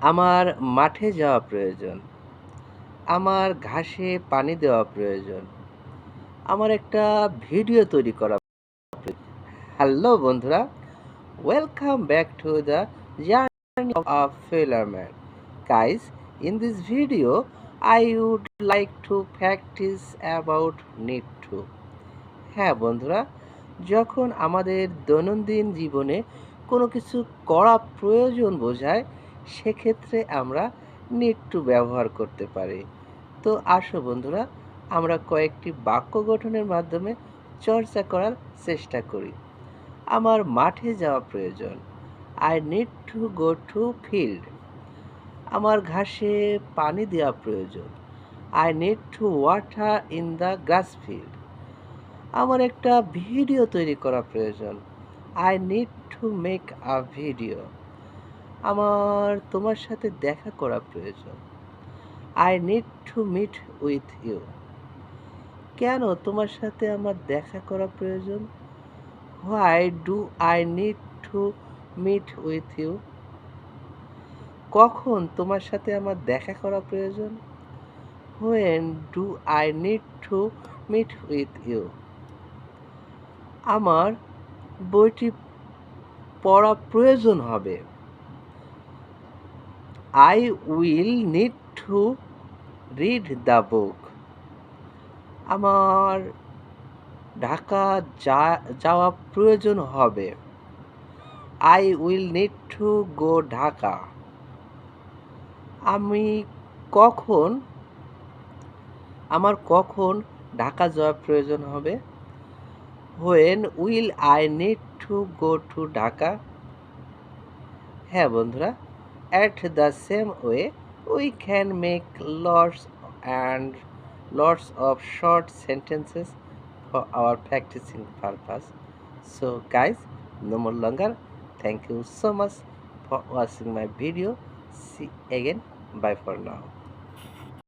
আমার মাঠে যাওয়া প্রয়োজন। আমার ঘাসে পানি দেওয়া প্রয়োজন। আমার একটা ভিডিও তৈরি করা। হ্যালো বন্ধুরা, welcome back to the journey of failure man. Guys, in this video, I would like to practice about need to. হ্যাঁ বন্ধুরা, যখন আমাদের দৈনন্দিন জীবনে কোনো কিছু করা প্রয়োজন বোঝায়, সেক্ষেত্রে আমরা নিড টু ব্যবহার করতে পারি। তো আসো বন্ধুরা, আমরা কয়েকটি বাক্য গঠনের মাধ্যমে চর্চা করার চেষ্টা করি। আমার মাঠে যাওয়া প্রয়োজন। I need to go to field. আমার ঘাসে পানি দেওয়া প্রয়োজন। I need to water in the grass field. আমার একটা ভিডিও তৈরি করা প্রয়োজন। I need to make a video. আমার তোমার সাথে দেখা করা প্রয়োজন। I need to meet with you. কেন তোমার সাথে আমার দেখা করা প্রয়োজন? Why do I need to meet with you? কখন তোমার সাথে আমার দেখা করা প্রয়োজন? When do I need to meet with you? আমার বইটি পড়া প্রয়োজন হবে। I will need to read the book. আমার ঢাকা যাওয়া প্রয়োজন হবে। I will need to go Dhaka. কখন আমার কখন ঢাকা যাওয়া প্রয়োজন হবে? When will I need to go to Dhaka? হ্যাঁ বন্ধুরা, at the same way we can make lots of short sentences for our practicing purpose. So guys, no more longer. Thank you so much for watching my video. See again. Bye for now.